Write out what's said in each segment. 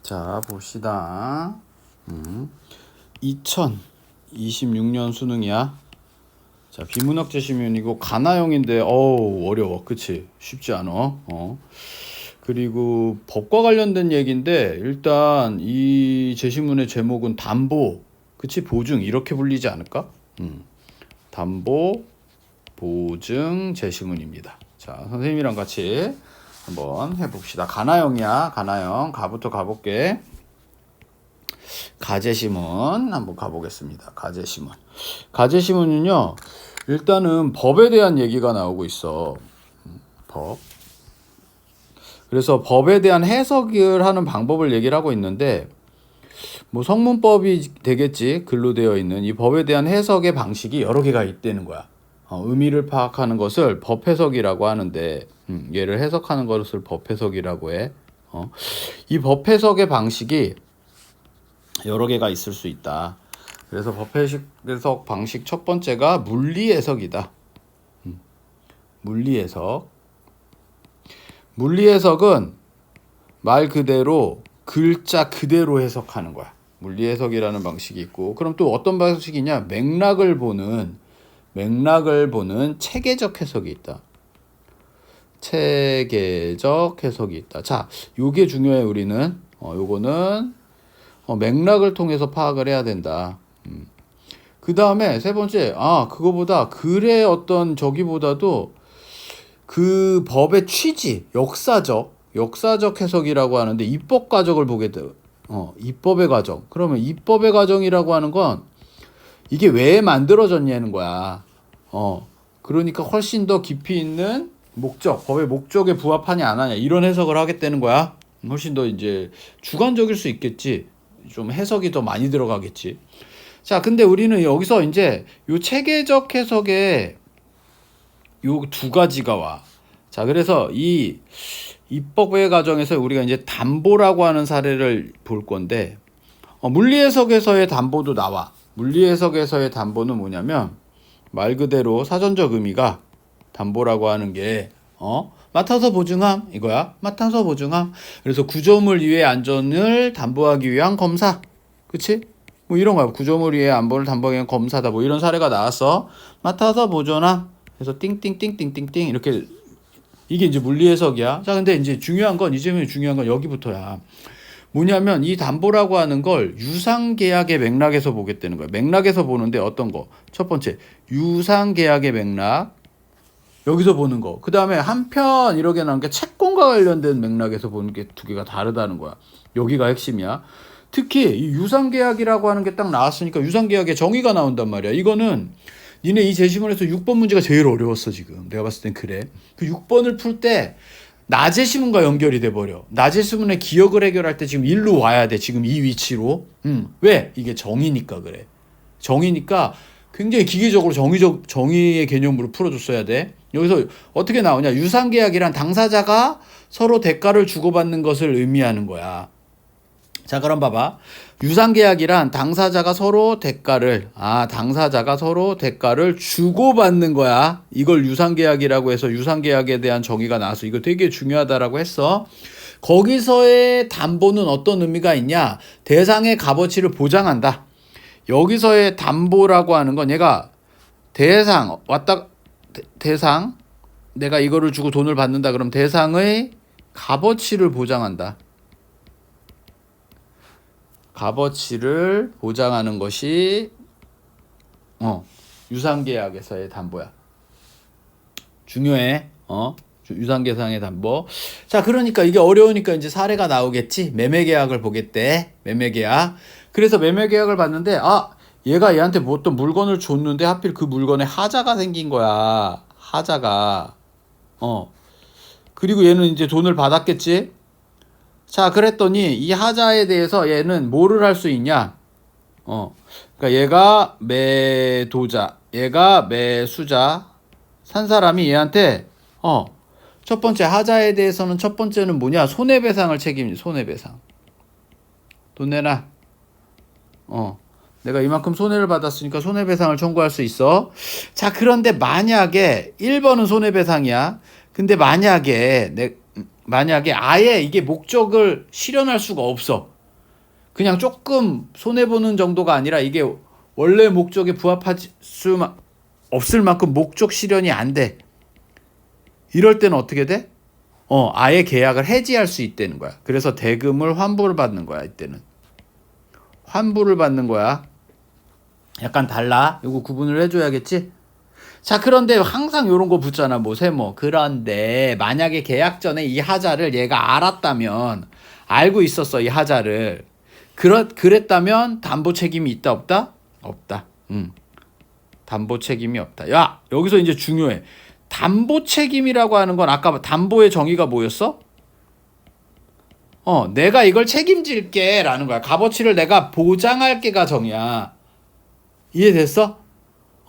자, 봅시다. 2026년 수능이야. 자, 비문학 제시문이고 가나형인데 어려워. 그치? 쉽지 않아. 그리고 법과 관련된 얘기인데 일단 이 제시문의 제목은 담보, 그치? 보증 이렇게 불리지 않을까? 담보, 보증 제시문입니다. 자, 선생님이랑 같이 한번 해봅시다. 가나형이야. 가나형. 가부터 가볼게. 가제시문 한번 가보겠습니다. 가제시문. 가제시문은요, 일단은 법에 대한 얘기가 나오고 있어. 법. 그래서 법에 대한 해석을 하는 방법을 얘기를 하고 있는데, 뭐 성문법이 되겠지. 글로 되어 있는 이 법에 대한 해석의 방식이 여러 개가 있다는 거야. 의미를 파악하는 것을 법 해석이라고 하는데, 얘를 해석하는 것을 법 해석이라고 해. 이 법 해석의 방식이 여러 개가 있을 수 있다. 그래서 법 해석 방식 첫 번째가 물리 해석이다. 물리 해석. 물리 해석은 말 그대로 글자 그대로 해석하는 거야. 물리 해석이라는 방식이 있고, 그럼 또 어떤 방식이냐? 맥락을 보는 체계적 해석이 있다. 체계적 해석이 있다. 자, 요게 중요해. 우리는 요거는 맥락을 통해서 파악을 해야 된다. 그 다음에 세 번째, 그거보다 글의 어떤 저기보다도 그 법의 취지, 역사적 해석이라고 하는데, 입법 과정을 보게 돼. 입법의 과정. 그러면 입법의 과정이라고 하는 건 이게 왜 만들어졌냐는 거야. 그러니까 훨씬 더 깊이 있는 목적, 법의 목적에 부합하냐 안 하냐, 이런 해석을 하겠다는 거야. 훨씬 더 이제 주관적일 수 있겠지. 좀 해석이 더 많이 들어가겠지. 자, 근데 우리는 여기서 이제 요 체계적 해석에 요 두 가지가 와. 자, 그래서 이 입법의 과정에서 우리가 이제 담보라고 하는 사례를 볼 건데, 물리 해석에서의 담보도 나와. 물리 해석에서의 담보는 뭐냐면, 말 그대로 사전적 의미가 담보라고 하는 게 맡아서 보증함 이거야. 맡아서 보증함. 그래서 구조물 위의 안전을 담보하기 위한 검사. 그치? 뭐 이런 거야. 구조물 위의 안전을 담보하기 위한 검사다. 뭐 이런 사례가 나왔어. 맡아서 보존함. 그래서 띵띵띵띵띵띵 이렇게, 이게 이제 물리 해석이야. 자, 근데 이제 중요한 건, 이제는 중요한 건 여기부터야. 뭐냐면 이 담보라고 하는 걸 유상계약의 맥락에서 보겠다는 거야. 맥락에서 보는데 어떤 거? 첫 번째, 유상계약의 맥락. 여기서 보는 거. 그 다음에 한편 이렇게 나온 게 채권과 관련된 맥락에서 보는 게 두 개가 다르다는 거야. 여기가 핵심이야. 특히 이 유상계약이라고 하는 게 딱 나왔으니까 유상계약의 정의가 나온단 말이야. 이거는 니네 이 제시문에서 6번 문제가 제일 어려웠어. 지금 내가 봤을 땐 그래. 그 6번을 풀 때 나제시문과 연결이 돼버려. 나제시문의 기억을 해결할 때 지금 일로 와야 돼. 지금 이 위치로. 왜? 이게 정의니까 그래. 정의니까 굉장히 기계적으로 정의의 개념으로 풀어줬어야 돼. 여기서 어떻게 나오냐? 유상계약이란 당사자가 서로 대가를 주고받는 것을 의미하는 거야. 자, 그럼 봐봐. 유상계약이란 당사자가 서로 대가를 주고받는 거야. 이걸 유상계약이라고 해서 유상계약에 대한 정의가 나와서 이거 되게 중요하다라고 했어. 거기서의 담보는 어떤 의미가 있냐? 대상의 값어치를 보장한다. 여기서의 담보라고 하는 건 얘가 대상 내가 이거를 주고 돈을 받는다. 그럼 대상의 값어치를 보장한다. 값어치를 보장하는 것이 유상계약에서의 담보야. 중요해. 유상계약의 담보. 자, 그러니까 이게 어려우니까 이제 사례가 나오겠지. 매매계약을 보겠대. 매매계약. 그래서 매매계약을 봤는데, 얘가 얘한테 뭐 어떤 물건을 줬는데 하필 그 물건에 하자가 생긴 거야. 하자가. 그리고 얘는 이제 돈을 받았겠지. 자, 그랬더니 이 하자에 대해서 얘는 뭐를 할 수 있냐? 그러니까 얘가 매도자, 얘가 매수자, 산 사람이 얘한테 첫 번째 하자에 대해서는 첫 번째는 뭐냐? 손해배상을 책임져. 손해배상. 돈 내놔. 내가 이만큼 손해를 받았으니까 손해배상을 청구할 수 있어. 자, 그런데 만약에 1번은 손해배상이야. 근데 만약에 아예 이게 목적을 실현할 수가 없어. 그냥 조금 손해보는 정도가 아니라 이게 원래 목적에 부합할 수 없을 만큼 목적 실현이 안 돼. 이럴 때는 어떻게 돼? 아예 계약을 해지할 수 있다는 거야. 그래서 대금을 환불을 받는 거야. 이때는 환불을 받는 거야. 약간 달라. 이거 구분을 해줘야겠지? 자, 그런데 항상 이런 거 붙잖아. 뭐 세모. 그런데 만약에 계약 전에 이 하자를 얘가 알았다면, 알고 있었어 이 하자를. 그랬다면 담보 책임이 있다 없다? 없다. 담보 책임이 없다. 야, 여기서 이제 중요해. 담보 책임이라고 하는 건 아까 담보의 정의가 뭐였어? 내가 이걸 책임질게 라는 거야. 값어치를 내가 보장할게가 정의야. 이해됐어?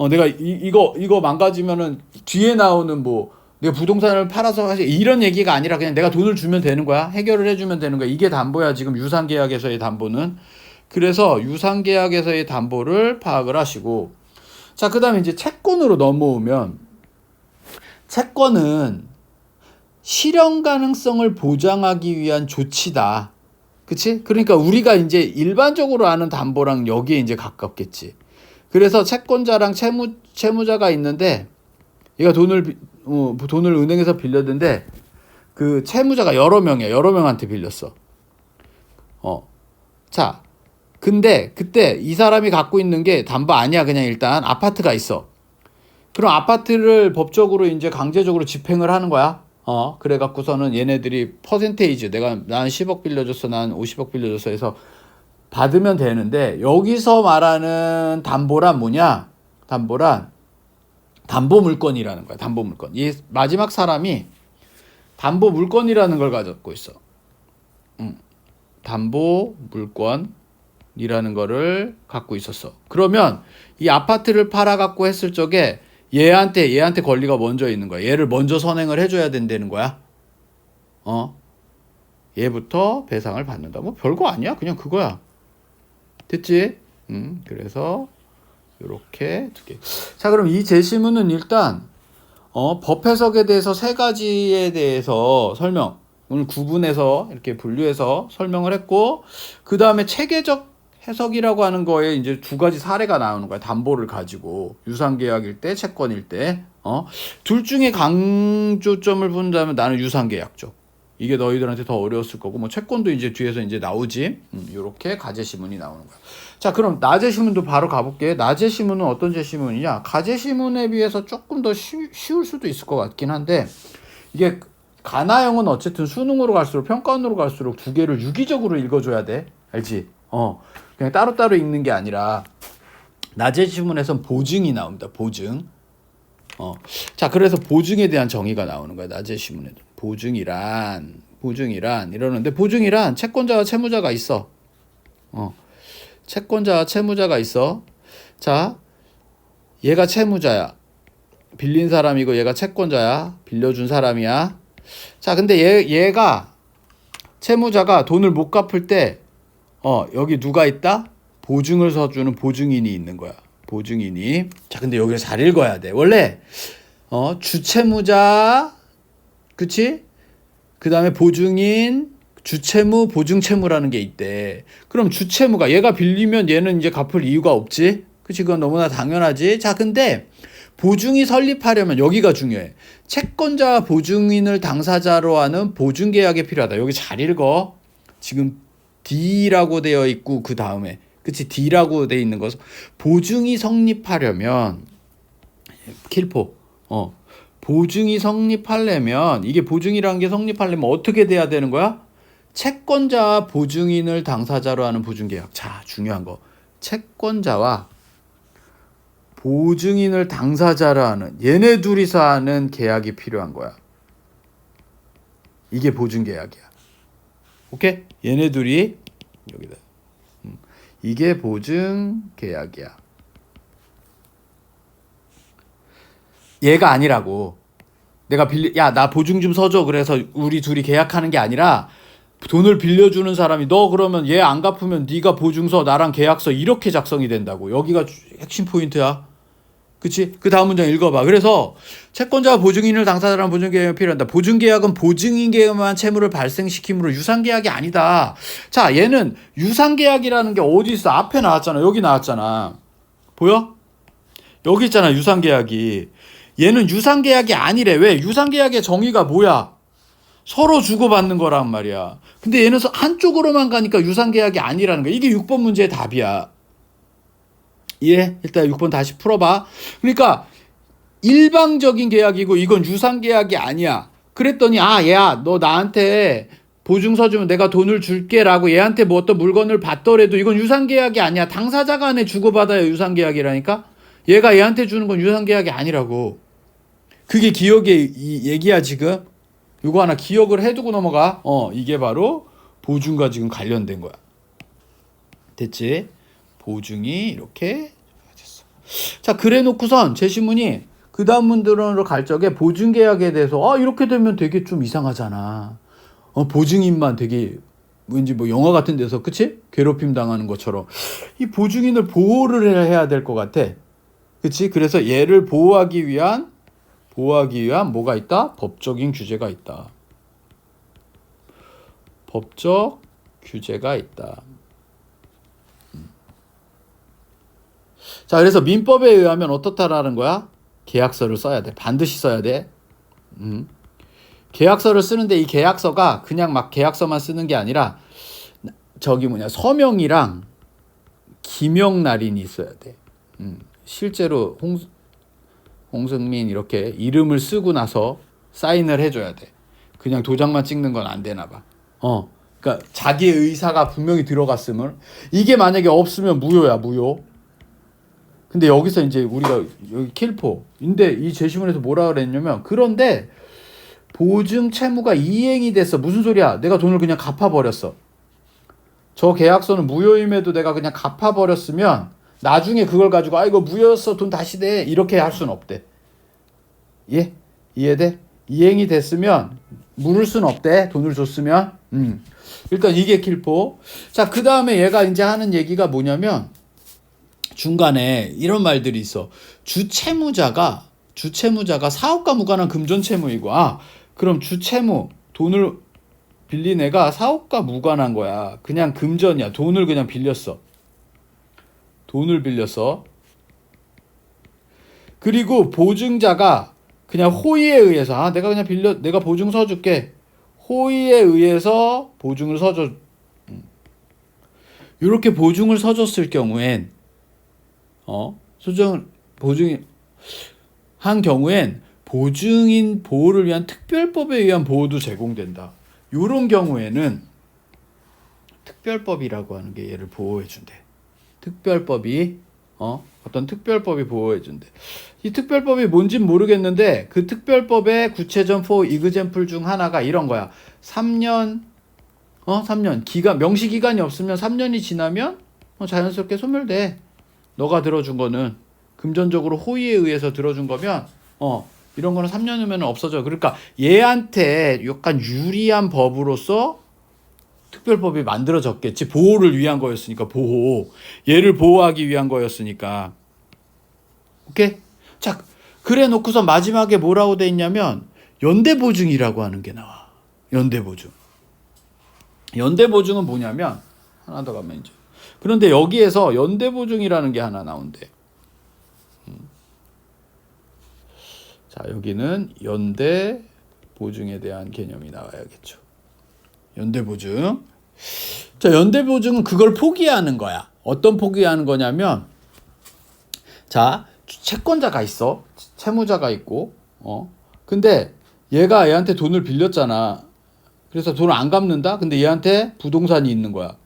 내가 이거 망가지면은 뒤에 나오는 뭐 내가 부동산을 팔아서 사실 이런 얘기가 아니라 그냥 내가 돈을 주면 되는 거야. 해결을 해주면 되는 거야. 이게 담보야. 지금 유상계약에서의 담보는. 그래서 유상계약에서의 담보를 파악을 하시고, 자, 그 다음에 이제 채권으로 넘어오면, 채권은 실현 가능성을 보장하기 위한 조치다. 그치? 그러니까 우리가 이제 일반적으로 아는 담보랑 여기에 이제 가깝겠지. 그래서 채권자랑 채무자가 있는데, 얘가 돈을 은행에서 빌렸는데, 그 채무자가 여러 명이야. 여러 명한테 빌렸어. 자, 근데 그때 이 사람이 갖고 있는 게 담보 아니야. 그냥 일단 아파트가 있어. 그럼 아파트를 법적으로 이제 강제적으로 집행을 하는 거야. 그래갖고서는 얘네들이 퍼센테이지, 난 10억 빌려줬어, 난 50억 빌려줬어 해서 받으면 되는데, 여기서 말하는 담보란 뭐냐? 담보란 담보 물건이라는 거야. 담보 물건. 이 마지막 사람이 담보 물건이라는 걸 가졌고 있어. 담보 물건이라는 거를 갖고 있었어. 그러면 이 아파트를 팔아갖고 했을 적에 얘한테 권리가 먼저 있는 거야. 얘를 먼저 선행을 해줘야 된다는 거야. 얘부터 배상을 받는다. 뭐 별거 아니야. 그냥 그거야. 됐지? 그래서 요렇게 두 개. 자, 그럼 이 제시문은 일단 법 해석에 대해서 세 가지에 대해서 오늘 구분해서 이렇게 분류해서 설명을 했고, 그 다음에 체계적 해석이라고 하는 거에 이제 두 가지 사례가 나오는 거야. 담보를 가지고 유상계약일 때, 채권일 때. 둘 중에 강조점을 둔다면 나는 유상계약 쪽. 이게 너희들한테 더 어려웠을 거고, 뭐 채권도 이제 뒤에서 이제 나오지. 요렇게 가제시문이 나오는 거야. 자, 그럼 나제시문도 바로 가볼게. 나제시문은 어떤 제시문이냐? 가제시문에 비해서 조금 더 쉬울 수도 있을 것 같긴 한데, 이게 가나형은 어쨌든 수능으로 갈수록, 평가원으로 갈수록 두 개를 유기적으로 읽어줘야 돼. 알지? 그냥 따로따로 읽는 게 아니라 나제시문에선 보증이 나옵니다. 보증. 자, 그래서 보증에 대한 정의가 나오는 거야. 나제시문에도. 보증이란 이러는데, 보증이란 채권자와 채무자가 있어. 채권자와 채무자가 있어. 자, 얘가 채무자야. 빌린 사람이고 얘가 채권자야. 빌려준 사람이야. 자, 근데 얘가 채무자가 돈을 못 갚을 때 여기 누가 있다? 보증을 서주는 보증인이 있는 거야. 보증인이. 자, 근데 여기를 잘 읽어야 돼. 원래 주채무자, 그치? 그 다음에 보증인, 주채무, 보증채무라는 게 있대. 그럼 주채무가, 얘가 빌리면 얘는 이제 갚을 이유가 없지? 그치? 그건 너무나 당연하지? 자, 근데 보증이 설립하려면 여기가 중요해. 채권자 보증인을 당사자로 하는 보증계약이 필요하다. 여기 잘 읽어. 지금 D라고 되어 있고 그 다음에, 그치? D라고 되어 있는 것은 보증이 성립하려면, 킬포, 보증이 성립하려면, 이게 보증이라는 게 성립하려면 어떻게 돼야 되는 거야? 채권자와 보증인을 당사자로 하는 보증계약. 자, 중요한 거. 채권자와 보증인을 당사자로 하는, 얘네 둘이서 하는 계약이 필요한 거야. 이게 보증계약이야. 오케이? 얘네 둘이 여기다. 이게 보증계약이야. 얘가 아니라고. 내가 나 보증 좀 서줘. 그래서 우리 둘이 계약하는 게 아니라, 돈을 빌려주는 사람이 너 그러면 얘 안 갚으면 네가 보증서 나랑 계약서 이렇게 작성이 된다고. 여기가 핵심 포인트야. 그치? 그 다음 문장 읽어봐. 그래서 채권자와 보증인을 당사자라는 보증계약이 필요한다. 보증계약은 보증인계에만 채무를 발생시키므로 유상계약이 아니다. 자, 얘는 유상계약이라는 게 어디 있어? 앞에 나왔잖아. 여기 나왔잖아. 보여? 여기 있잖아. 유상계약이. 얘는 유상계약이 아니래. 왜? 유상계약의 정의가 뭐야? 서로 주고받는 거란 말이야. 근데 얘는 한쪽으로만 가니까 유상계약이 아니라는 거야. 이게 6번 문제의 답이야. 예, 일단 6번 다시 풀어봐. 그러니까 일방적인 계약이고 이건 유상계약이 아니야. 그랬더니 얘야 너 나한테 보증서 주면 내가 돈을 줄게 라고 얘한테 뭐 어떤 물건을 받더라도 이건 유상계약이 아니야. 당사자 간에 주고받아야 유상계약이라니까. 얘가 얘한테 주는 건 유상계약이 아니라고. 그게 기억의 얘기야 지금. 이거 하나 기억을 해두고 넘어가. 이게 바로 보증과 지금 관련된 거야. 됐지? 보증이 이렇게 됐어. 자, 그래 놓고선 제시문이 그 다음 문으로 갈 적에 보증계약에 대해서 이렇게 되면 되게 좀 이상하잖아. 보증인만 되게 왠지 뭐 영화 같은 데서 그치? 괴롭힘 당하는 것처럼 이 보증인을 보호를 해야 될 것 같아. 그치? 그래서 얘를 보호하기 위한 뭐가 있다? 법적인 규제가 있다. 법적 규제가 있다. 자, 그래서 민법에 의하면 어떻다라는 거야? 계약서를 써야 돼. 반드시 써야 돼. 계약서를 쓰는데 이 계약서가 그냥 막 계약서만 쓰는 게 아니라 서명이랑 기명 날인이 있어야 돼. 실제로 홍승민 이렇게 이름을 쓰고 나서 사인을 해줘야 돼. 그냥 도장만 찍는 건 안 되나 봐. 그러니까 자기의 의사가 분명히 들어갔음을. 이게 만약에 없으면 무효야, 무효. 근데 여기서 이제 우리가 여기 킬포인데 이 제시문에서 뭐라 그랬냐면 그런데 보증 채무가 이행이 됐어. 무슨 소리야? 내가 돈을 그냥 갚아버렸어. 저 계약서는 무효임에도 내가 그냥 갚아버렸으면 나중에 그걸 가지고 이거 무효였어 돈 다시 내 이렇게 할 수는 없대. 예? 이해돼? 이행이 됐으면 물을 수는 없대. 돈을 줬으면. 일단 이게 킬포. 자, 그 다음에 얘가 이제 하는 얘기가 뭐냐면 중간에 이런 말들이 있어. 주채무자가 사업과 무관한 금전채무이고 그럼 주채무 돈을 빌린 애가 사업과 무관한 거야. 그냥 금전이야. 돈을 그냥 빌렸어. 그리고 보증자가 그냥 호의에 의해서 내가 그냥 내가 보증 서줄게. 호의에 의해서 보증을 서줘. 이렇게 보증을 서줬을 경우엔 보증이 한 경우엔 보증인 보호를 위한 특별법에 의한 보호도 제공된다. 이런 경우에는 특별법이라고 하는 게 얘를 보호해준대. 특별법이 어떤 특별법이 보호해준대. 이 특별법이 뭔진 모르겠는데 그 특별법의 구체적 이그젬플 중 하나가 이런 거야. 3년 명시 기간이 없으면 3년이 지나면 자연스럽게 소멸돼. 너가 들어준 거는 금전적으로 호의에 의해서 들어준 거면 이런 거는 3년 후면 없어져. 그러니까 얘한테 약간 유리한 법으로서 특별법이 만들어졌겠지. 보호를 위한 거였으니까 보호. 얘를 보호하기 위한 거였으니까. 오케이? 자, 그래 놓고서 마지막에 뭐라고 돼 있냐면 연대보증이라고 하는 게 나와. 연대보증. 연대보증은 뭐냐면 하나 더 가면 이제 그런데 여기에서 연대보증이라는 게 하나 나온대. 자, 여기는 연대보증에 대한 개념이 나와야겠죠. 연대보증. 자, 연대보증은 그걸 포기하는 거야. 어떤 포기하는 거냐면, 자, 채권자가 있어. 채무자가 있고, 근데 얘가 얘한테 돈을 빌렸잖아. 그래서 돈을 안 갚는다? 근데 얘한테 부동산이 있는 거야.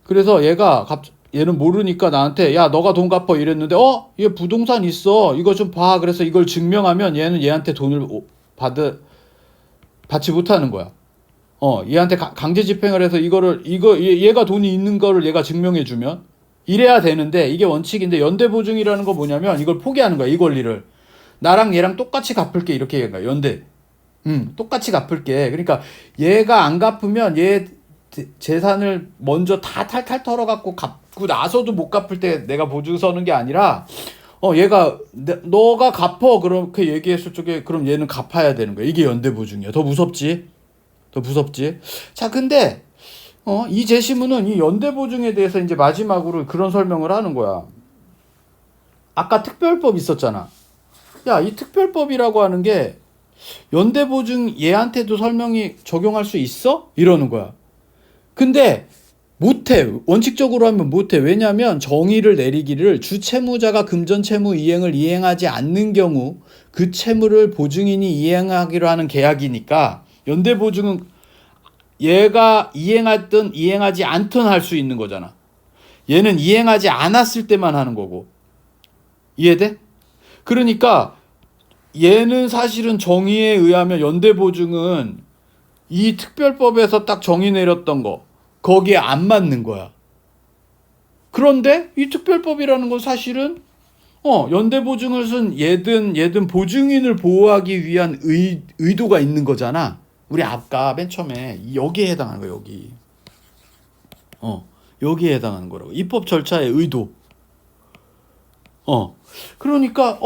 그래서 얘는 모르니까 나한테 야 너가 돈 갚아 이랬는데 얘 부동산 있어 이거 좀 봐. 그래서 이걸 증명하면 얘는 얘한테 돈을 받지 못하는 거야. 얘한테 강제 집행을 해서 얘가 돈이 있는 거를 얘가 증명해 주면 이래야 되는데 이게 원칙인데 연대보증이라는 거 뭐냐면 이걸 포기하는 거야. 이 권리를 나랑 얘랑 똑같이 갚을게 이렇게 얘기한 거야. 연대 똑같이 갚을게. 그러니까 얘가 안 갚으면 얘 재산을 먼저 다 탈탈 털어갖고 갚고 나서도 못 갚을 때 내가 보증 서는 게 아니라 얘가 너가 갚어 그렇게 얘기했을 적에 그럼 얘는 갚아야 되는 거야. 이게 연대보증이야. 더 무섭지? 더 무섭지? 자, 근데 이 제시문은 이 연대보증에 대해서 이제 마지막으로 그런 설명을 하는 거야. 아까 특별법 있었잖아. 야, 이 특별법이라고 하는 게 연대보증 얘한테도 설명이 적용할 수 있어? 이러는 거야. 근데 못해. 원칙적으로 하면 못해. 왜냐하면 정의를 내리기를 주채무자가 금전채무 이행을 이행하지 않는 경우 그 채무를 보증인이 이행하기로 하는 계약이니까 연대보증은 얘가 이행하든 이행하지 않든 할 수 있는 거잖아. 얘는 이행하지 않았을 때만 하는 거고. 이해돼? 그러니까 얘는 사실은 정의에 의하면 연대보증은 이 특별법에서 딱 정의 내렸던 거 거기에 안 맞는 거야. 그런데 이 특별법이라는 건 사실은 연대보증을 쓴 얘든 보증인을 보호하기 위한 의도가 있는 거잖아. 우리 아까 맨 처음에 여기에 해당하는 거야. 여기에 해당하는 거라고. 입법 절차의 의도. 그러니까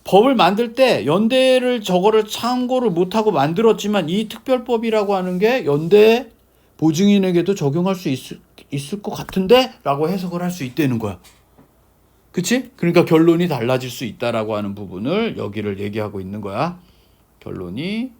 법을 만들 때 연대를 저거를 참고를 못하고 만들었지만 이 특별법이라고 하는 게 연대 보증인에게도 적용할 수 있을 것 같은데? 라고 해석을 할 수 있다는 거야. 그치? 그러니까 결론이 달라질 수 있다라고 하는 부분을 여기를 얘기하고 있는 거야. 결론이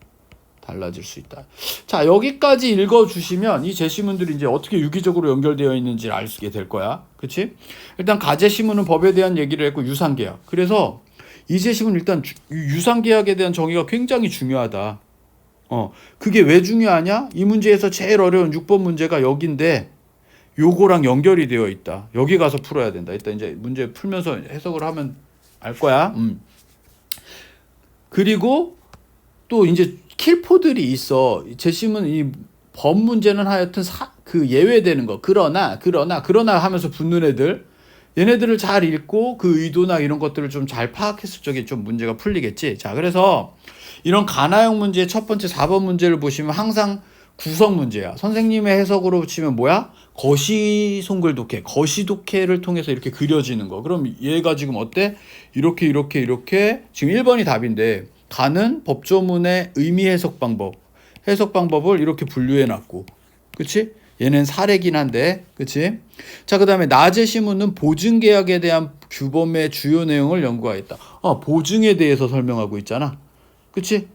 달라질 수 있다. 자, 여기까지 읽어주시면 이 제시문들이 이제 어떻게 유기적으로 연결되어 있는지를 알 수 있게 될 거야. 그치? 일단 가제시문은 법에 대한 얘기를 했고 유상계약. 그래서 이 제시문 일단 유상계약에 대한 정의가 굉장히 중요하다. 그게 왜 중요하냐? 이 문제에서 제일 어려운 6번 문제가 여기인데 요거랑 연결이 되어 있다. 여기 가서 풀어야 된다. 일단 이제 문제 풀면서 해석을 하면 알 거야. 그리고 또 이제 킬포들이 있어. 제시문 이 법 문제는 하여튼 그 예외되는 거. 그러나 하면서 붙는 애들. 얘네들을 잘 읽고 그 의도나 이런 것들을 좀 잘 파악했을 적에 좀 문제가 풀리겠지. 자, 그래서 이런 가나형 문제의 첫 번째 4번 문제를 보시면 항상 구성 문제야. 선생님의 해석으로 치면 뭐야? 거시송글독해. 거시독해를 통해서 이렇게 그려지는 거. 그럼 얘가 지금 어때? 이렇게 지금 1번이 답인데 가는 법조문의 의미 해석 방법. 해석 방법을 이렇게 분류해 놨고. 그치? 얘는 사례긴 한데, 그치? 자, 그 다음에 나제시문은 보증계약에 대한 규범의 주요 내용을 연구하였다. 보증에 대해서 설명하고 있잖아. 그치?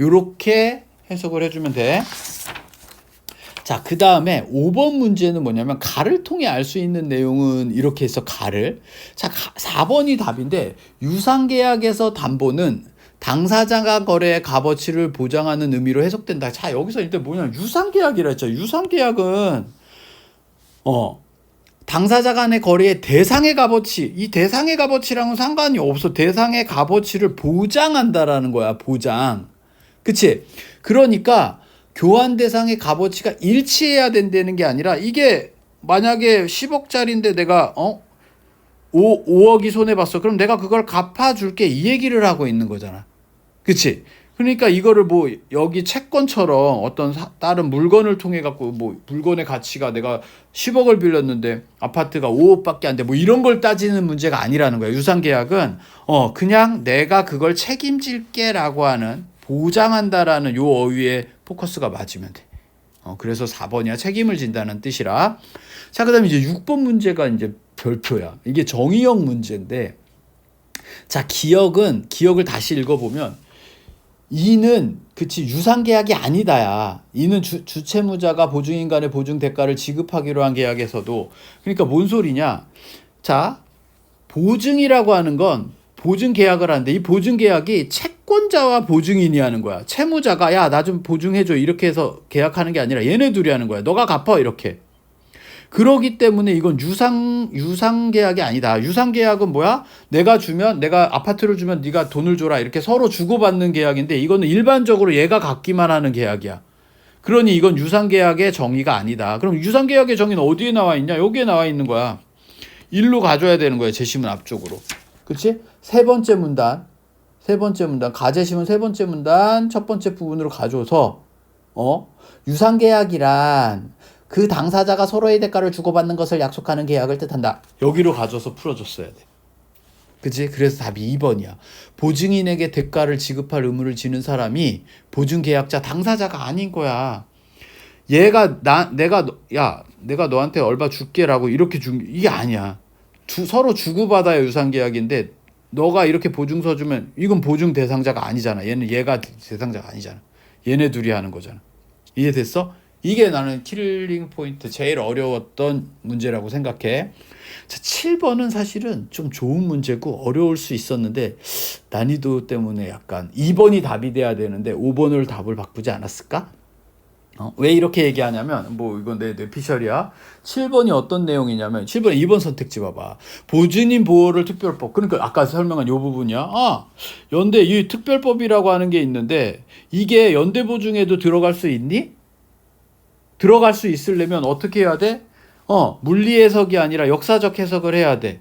요렇게 해석을 해주면 돼. 자, 그 다음에 5번 문제는 뭐냐면 가를 통해 알 수 있는 내용은 이렇게 해서 가를. 자, 4번이 답인데 유상계약에서 담보는 당사자가 거래의 값어치를 보장하는 의미로 해석된다. 자, 여기서 일단 뭐냐면 유상계약이라 했죠. 유상계약은 당사자 간의 거래의 대상의 값어치, 이 대상의 값어치랑은 상관이 없어. 대상의 값어치를 보장한다라는 거야. 보장. 그치? 그러니까 교환 대상의 값어치가 일치해야 된다는 게 아니라 이게 만약에 10억짜리인데 내가 5억이 손해봤어. 그럼 내가 그걸 갚아줄게. 이 얘기를 하고 있는 거잖아. 그치? 그러니까 이거를 뭐 여기 채권처럼 어떤 다른 물건을 통해 갖고 뭐 물건의 가치가 내가 10억을 빌렸는데 아파트가 5억밖에 안 돼. 뭐 이런 걸 따지는 문제가 아니라는 거야. 유상계약은 그냥 내가 그걸 책임질게라고 하는 보장한다라는 요 어휘에 포커스가 맞으면 돼. 그래서 4번이야. 책임을 진다는 뜻이라. 자, 그다음에 이제 6번 문제가 이제 별표야. 이게 정의형 문제인데, 자, 기억을 다시 읽어보면, 이는, 그치, 유상계약이 아니다야. 이는 주채무자가 보증인 간의 보증 대가를 지급하기로 한 계약에서도, 그러니까 뭔 소리냐. 자, 보증이라고 하는 건 보증 계약을 하는데 이 보증 계약이 채권자와 보증인이 하는 거야. 채무자가 야, 나 좀 보증해줘. 이렇게 해서 계약하는 게 아니라 얘네 둘이 하는 거야. 너가 갚아. 이렇게. 그러기 때문에 이건 유상 계약이 아니다. 유상 계약은 뭐야? 내가 아파트를 주면 네가 돈을 줘라. 이렇게 서로 주고받는 계약인데 이거는 일반적으로 얘가 갖기만 하는 계약이야. 그러니 이건 유상 계약의 정의가 아니다. 그럼 유상 계약의 정의는 어디에 나와 있냐? 여기에 나와 있는 거야. 일로 가져야 되는 거야. 제시문 앞쪽으로. 그치? 세 번째 문단, 가제시문 세 번째 문단 첫 번째 부분으로 가져서 유상계약이란 그 당사자가 서로의 대가를 주고받는 것을 약속하는 계약을 뜻한다. 여기로 가져서 풀어줬어야 돼. 그치? 그래서 답이 2번이야. 보증인에게 대가를 지급할 의무를 지는 사람이 보증계약자 당사자가 아닌 거야. 얘가 내가 너한테 얼마 줄게라고 이렇게 이게 아니야. 서로 주고받아야 유상계약인데 너가 이렇게 보증서 주면 이건 보증 대상자가 아니잖아. 얘가 대상자가 아니잖아. 얘네 둘이 하는 거잖아. 이해됐어? 이게 나는 킬링 포인트 제일 어려웠던 문제라고 생각해. 자, 7번은 사실은 좀 좋은 문제고 어려울 수 있었는데 난이도 때문에 약간 2번이 답이 돼야 되는데 5번을 답을 바꾸지 않았을까? 왜 이렇게 얘기하냐면 뭐 이건 내 뇌피셜이야. 7번이 어떤 내용이냐면 7번에 2번 선택지 봐봐. 보증인 보호를 특별법. 그러니까 아까 설명한 요 부분이야. 연대 이 특별법이라고 하는 게 있는데 이게 연대 보증에도 들어갈 수 있니? 들어갈 수 있으려면 어떻게 해야 돼? 물리 해석이 아니라 역사적 해석을 해야 돼.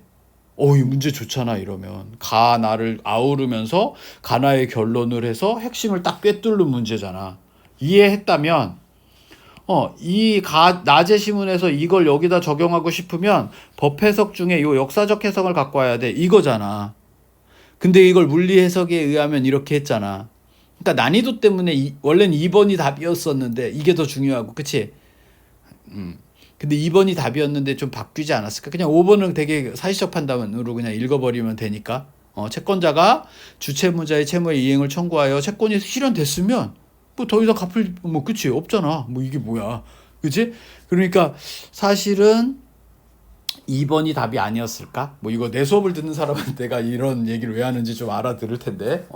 이 문제 좋잖아 이러면. 가나를 아우르면서 가나의 결론을 해서 핵심을 딱 꿰뚫는 문제잖아. 이해했다면 이 나제 시문에서 이걸 여기다 적용하고 싶으면 법 해석 중에 요 역사적 해석을 갖고 와야 돼. 이거잖아. 근데 이걸 물리 해석에 의하면 이렇게 했잖아. 그러니까 난이도 때문에 원래는 2번이 답이었었는데 이게 더 중요하고, 그치? 근데 2번이 답이었는데 좀 바뀌지 않았을까? 그냥 5번은 되게 사실적 판단으로 그냥 읽어버리면 되니까. 채권자가 주채무자의 채무의 이행을 청구하여 채권이 실현됐으면 뭐 더 이상 갚을 그치 없잖아. 뭐 이게 뭐야, 그치? 그러니까 사실은 2번이 답이 아니었을까? 뭐 이거 내 수업을 듣는 사람은 내가 이런 얘기를 왜 하는지 좀 알아들을 텐데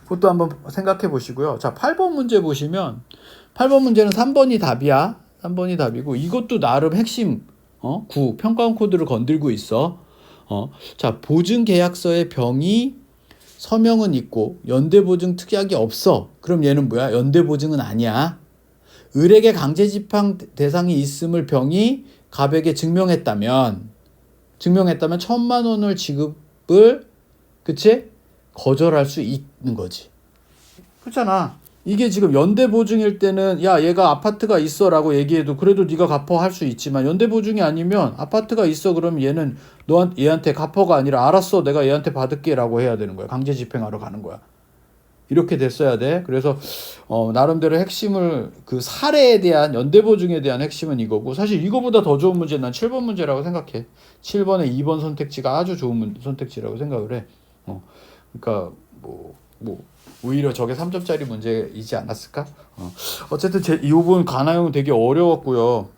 그것도 한번 생각해 보시고요. 자, 8번 문제 보시면 8번 문제는 3번이 답이야. 3번이 답이고 이것도 나름 핵심 평가원 코드를 건들고 있어. 자, 보증계약서의 병이 서명은 있고 연대보증 특약이 없어. 그럼 얘는 뭐야? 연대보증은 아니야. 을에게 강제집행 대상이 있음을 병이 갑에게 증명했다면 1,000만 원을 지급을, 그치? 거절할 수 있는 거지. 그렇잖아. 이게 지금 연대보증일 때는 야 얘가 아파트가 있어 라고 얘기해도 그래도 네가 갚어 할 수 있지만, 연대보증이 아니면 아파트가 있어 그러면 얘는 얘한테 갚어가 아니라 알았어 내가 얘한테 받을게 라고 해야 되는 거야. 강제집행하러 가는 거야. 이렇게 됐어야 돼. 그래서 나름대로 핵심을, 그 사례에 대한 연대보증에 대한 핵심은 이거고, 사실 이거보다 더 좋은 문제는 난 7번 문제라고 생각해. 7번의 2번 선택지가 아주 좋은 선택지라고 생각을 해. 그러니까 뭐 오히려 저게 3점짜리 문제이지 않았을까? 어쨌든 이 부분 가나형은 되게 어려웠고요.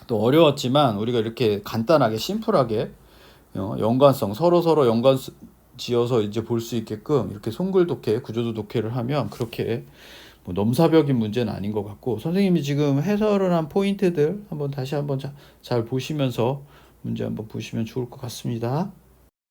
또 어려웠지만 우리가 이렇게 간단하게 심플하게 연관성 서로 연관 지어서 이제 볼 수 있게끔 이렇게 송글 독해, 구조도 독해를 하면 그렇게 뭐 넘사벽인 문제는 아닌 것 같고, 선생님이 지금 해설을 한 포인트들 다시 한번 잘 보시면서 문제 한번 보시면 좋을 것 같습니다.